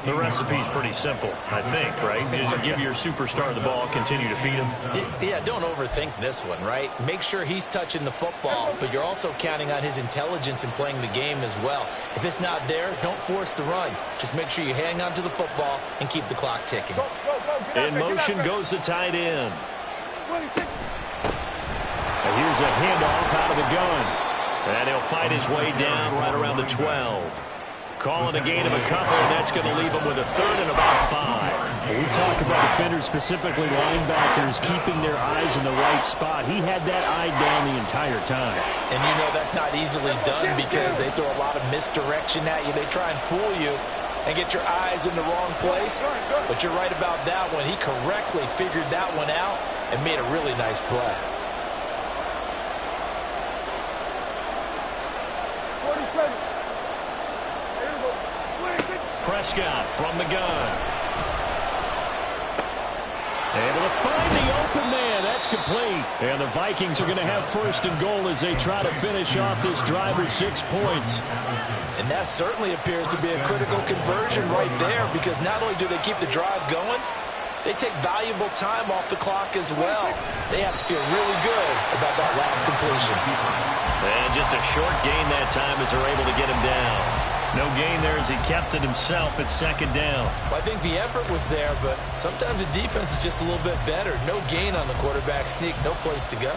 The recipe's pretty simple, I think, right? Just give your superstar the ball, continue to feed him. Yeah, don't overthink this one, right? Make sure he's touching the football, but you're also counting on his intelligence in playing the game as well. If it's not there, don't force the run. Just make sure you hang on to the football and keep the clock ticking. In motion goes the tight end. And here's a handoff out of the gun. And he'll fight his way down right around the 12. Calling a gain of a couple, and that's going to leave him with a 3rd and about 5. When we talk about defenders, specifically linebackers, keeping their eyes in the right spot. He had that eye down the entire time. And you know that's not easily done because they throw a lot of misdirection at you. They try and fool you and get your eyes in the wrong place. But you're right about that one. He correctly figured that one out and made a really nice play. Prescott from the gun. Able to find the open man. That's complete. And the Vikings are going to have 1st and goal as they try to finish off this drive with 6 points. And that certainly appears to be a critical conversion right there because not only do they keep the drive going, They take valuable time off the clock as well. They have to feel really good about that last completion. And just a short gain that time as they're able to get him down. No gain there as he kept it himself at second down. Well, I think the effort was there, but sometimes the defense is just a little bit better. No gain on the quarterback sneak, no place to go.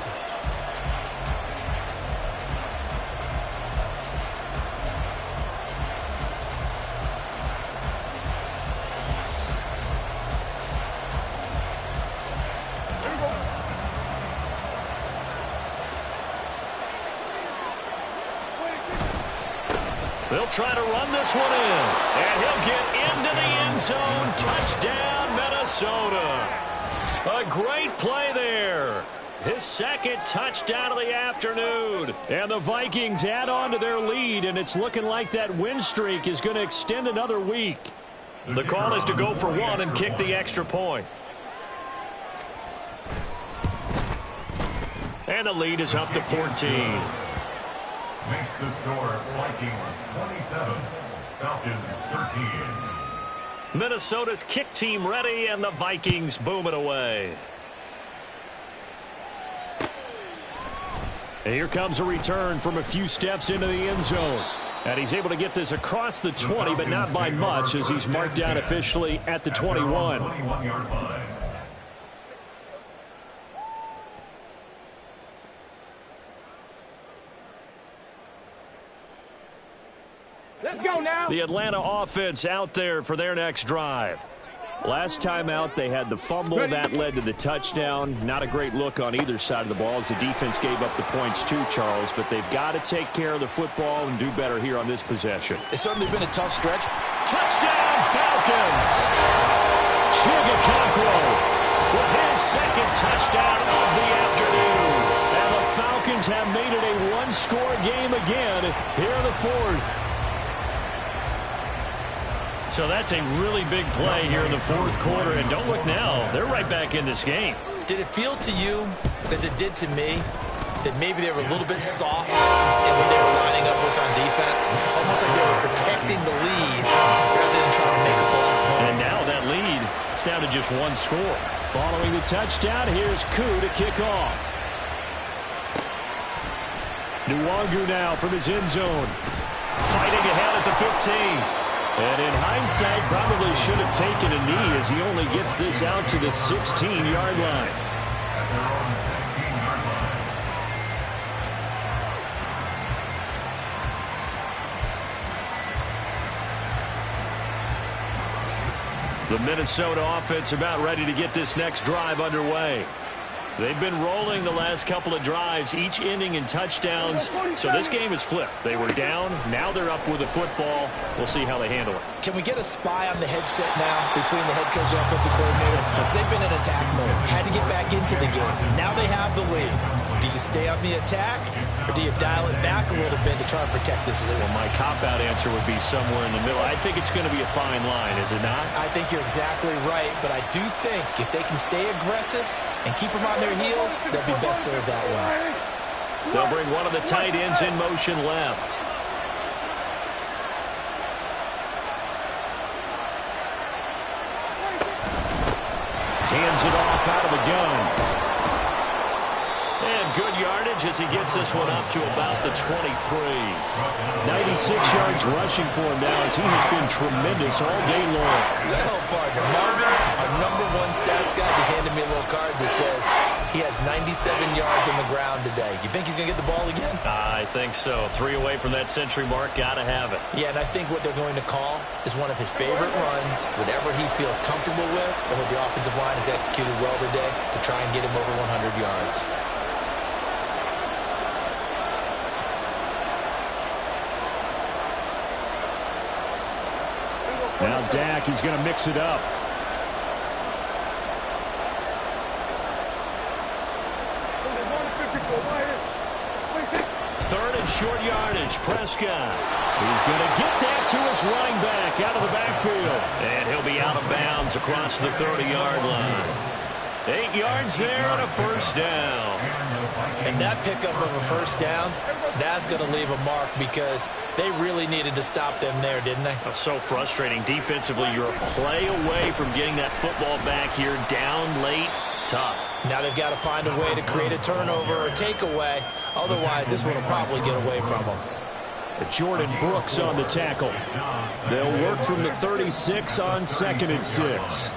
They'll try to run this one in. And he'll get into the end zone. Touchdown, Minnesota. A great play there. His second touchdown of the afternoon. And the Vikings add on to their lead, and it's looking like that win streak is going to extend another week. The call is to go for one and kick the extra point. And the lead is up to 14. Makes the score Vikings 27, Falcons 13. Minnesota's kick team ready, and the Vikings boom it away. And here comes a return from a few steps into the end zone. And he's able to get this across the 20, but not by much, as he's marked down officially at the 21. 21-yard line. Let's go now. The Atlanta offense out there for their next drive. Last time out, they had the fumble that led to the touchdown. Not a great look on either side of the ball as the defense gave up the points too, Charles. But they've got to take care of the football and do better here on this possession. It's certainly been a tough stretch. Touchdown, Falcons! Chigakonkwo with his second touchdown of the afternoon. And the Falcons have made it a one-score game again here in the fourth. So that's a really big play here in the fourth quarter. And don't look now, they're right back in this game. Did it feel to you, as it did to me, that maybe they were a little bit soft in what they were lining up with on defense? Almost like they were protecting the lead rather than trying to make a play. And now that lead, it's down to just one score. Following the touchdown, here's Koo to kick off. Nwangu now from his end zone. Fighting ahead at the 15. And in hindsight, probably should have taken a knee as he only gets this out to the 16-yard line. At their own 16-yard line. The Minnesota offense about ready to get this next drive underway. They've been rolling the last couple of drives, each ending in touchdowns. So this game is flipped. They were down. Now they're up with the football. We'll see how they handle it. Can we get a spy on the headset now between the head coach and offensive coordinator? Because they've been in attack mode. Had to get back into the game. Now they have the lead. Do you stay on the attack, or do you dial it back a little bit to try and protect this lead? Well, my cop-out answer would be somewhere in the middle. I think it's going to be a fine line, is it not? I think you're exactly right, but I do think if they can stay aggressive and keep them on their heels, they'll be best served that way. They'll bring one of the tight ends in motion left. Hands it off out of the gun. And good yardage as he gets this one up to about the 23. 96 yards rushing for him now as he has been tremendous all day long. Well, partner, Marvin, our #1 stats guy, just handed me a little card that says he has 97 yards on the ground today. You think he's going to get the ball again? I think so. 3 away from that century mark. Got to have it. Yeah, and I think what they're going to call is one of his favorite runs, whatever he feels comfortable with, and what the offensive line has executed well today to try and get him over 100 yards. Now Dak, he's going to mix it up. Third and short yardage. Prescott. He's going to get that to his running back out of the backfield. And he'll be out of bounds across the 30-yard line. 8 yards there on a first down. And that pickup of a first down, that's going to leave a mark because they really needed to stop them there, didn't they? Oh, so frustrating. Defensively, you're a play away from getting that football back here. Down late, tough. Now they've got to find a way to create a turnover or a takeaway. Otherwise, this one will probably get away from them. Jordan Brooks on the tackle. They'll work from the 36 on 2nd and 6.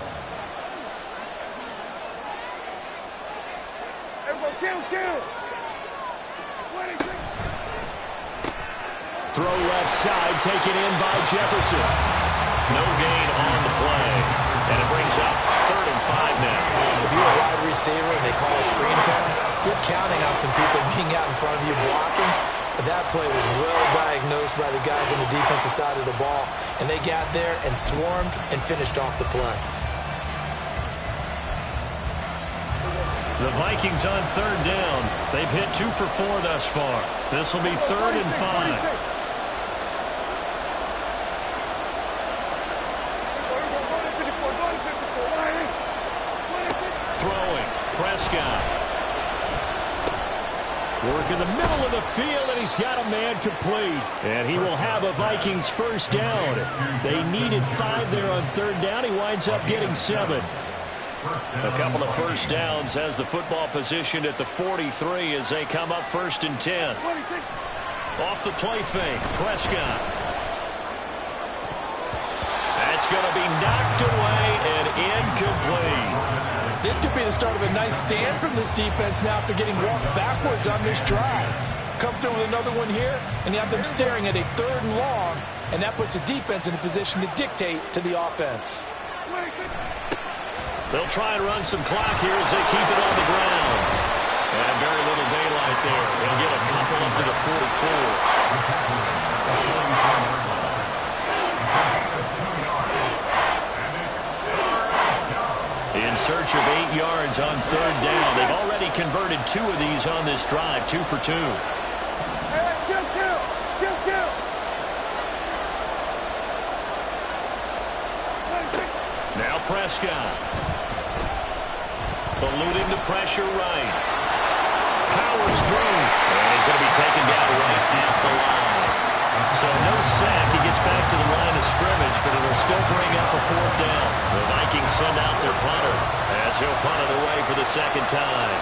Throw left side, taken in by Jefferson. No gain on the play. And it brings up 3rd and 5 now. If you're a wide receiver and they call a screen pass, you're counting on some people being out in front of you blocking. But that play was well diagnosed by the guys on the defensive side of the ball. And they got there and swarmed and finished off the play. The Vikings on 3rd down. They've hit 2 for 4 thus far. This will be 3rd and 5. Throwing. Prescott. Work in the middle of the field, and he's got a man complete. And he will have a Vikings first down. They needed 5 there on 3rd down. He winds up getting 7. A couple of first downs has the football positioned at the 43 as they come up 1st and 10. Off the play fake, Prescott. That's going to be knocked away and incomplete. This could be the start of a nice stand from this defense now after getting walked backwards on this drive. Come through with another one here, and you have them staring at a 3rd and long, and that puts the defense in a position to dictate to the offense. They'll try and run some clock here as they keep it on the ground. And very little daylight there. They'll get a couple up to the 44. In search of 8 yards on 3rd down. They've already converted 2 of these on this drive, 2 for 2. Now Prescott. Eluding the pressure right. Powers through. And he's going to be taken down right at the line. So no sack. He gets back to the line of scrimmage, but it'll still bring up a 4th down. The Vikings send out their punter as he'll punt it away for the 2nd time.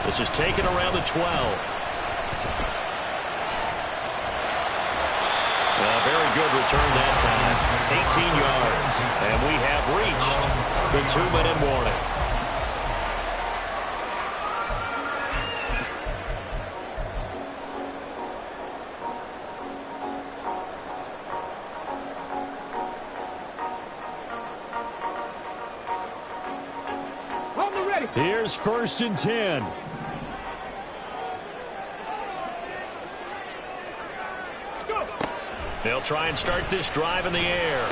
This is taken around the 12. A very good return that time. 18 yards. And we have reached the 2-minute warning. Here's 1st and 10. They'll try and start this drive in the air.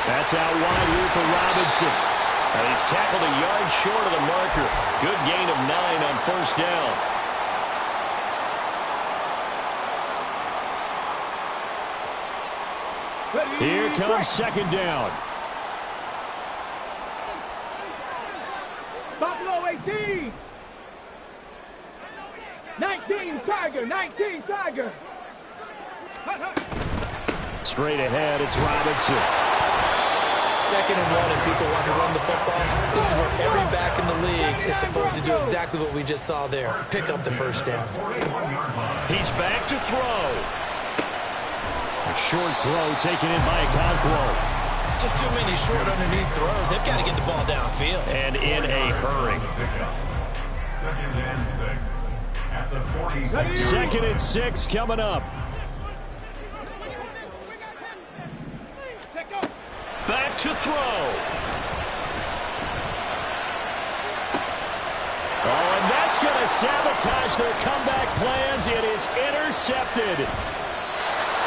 That's out wide here for Robinson. And he's tackled a yard short of the marker. Good gain of 9 on 1st down. Here comes 2nd down. Buffalo 18. 19 Tiger. 19 Tiger. Straight ahead, it's Robinson. 2nd and 1 and people want to run the football. This is where every back in the league is supposed to do exactly what we just saw there. Pick up the first down. He's back to throw. A short throw taken in by Okonkwo. Just too many short underneath throws. They've got to get the ball downfield. And in a hurry. 2nd and 6 at the 46. 2nd and 6 coming up. Back to throw. Oh, and that's going to sabotage their comeback plans. It is intercepted.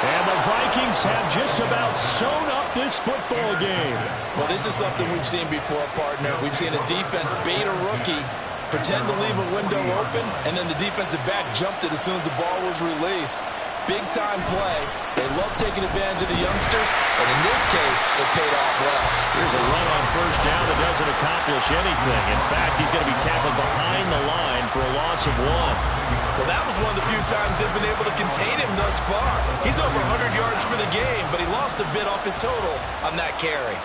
And the Vikings have just about sewn up this football game. Well, this is something we've seen before, partner. We've seen a defense bait a rookie Pretend to leave a window open, and then the defensive back jumped it as soon as the ball was released. Big-time play. They love taking advantage of the youngsters, and in this case, it paid off well. Here's a run on first down that doesn't accomplish anything. In fact, he's going to be tackled behind the line for a loss of 1. Well, that was one of the few times they've been able to contain him thus far. He's over 100 yards for the game, but he lost a bit off his total on that carry.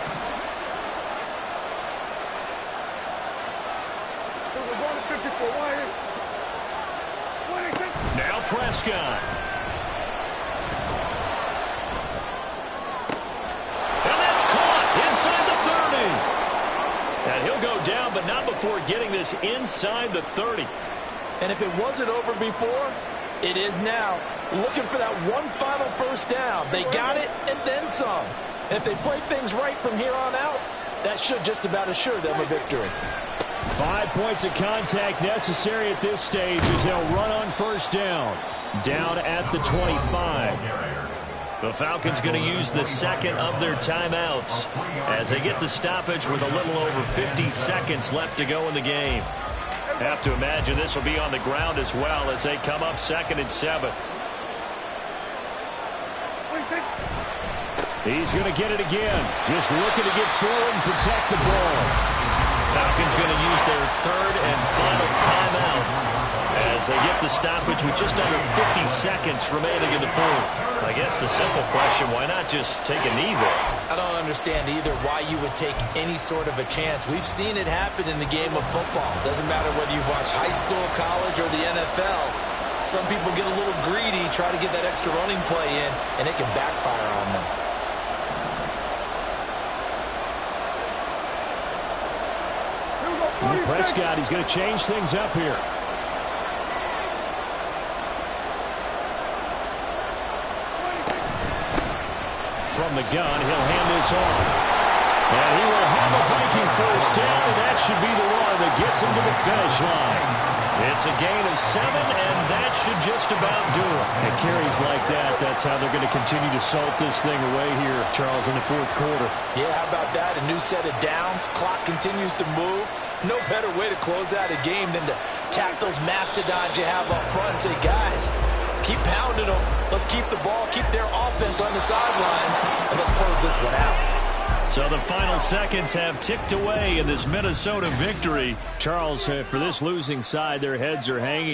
Now Prescott. And that's caught inside the 30. And he'll go down, but not before getting this inside the 30. And if it wasn't over before, it is now. Looking for that one final first down. They got it and then some. And if they play things right from here on out, that should just about assure them a victory. 5 points of contact necessary at this stage as they'll run on first down. Down at the 25. The Falcons going to use the second of their timeouts as they get the stoppage with a little over 50 seconds left to go in the game. Have to imagine this will be on the ground as well as they come up 2nd and 7. He's going to get it again. Just looking to get forward and protect the ball. Falcons going to use their 3rd and final timeout as they get the stoppage with just under 50 seconds remaining in the 4th. I guess the simple question, why not just take a knee there? I don't understand either why you would take any sort of a chance. We've seen it happen in the game of football. Doesn't matter whether you watch high school, college, or the NFL. Some people get a little greedy, try to get that extra running play in, and it can backfire on them. Prescott, he's going to change things up here. From the gun, he'll hand this off. And he will have a Viking first down, and that should be the one that gets him to the finish line. It's a gain of 7, and that should just about do it. And carries like that, that's how they're going to continue to salt this thing away here, Charles, in the 4th quarter. Yeah, how about that? A new set of downs. Clock continues to move. No better way to close out a game than to tack those mastodons you have up front and say, guys, keep pounding them. Let's keep the ball, keep their offense on the sidelines, and let's close this one out. So the final seconds have ticked away in this Minnesota victory. Charles, for this losing side, their heads are hanging.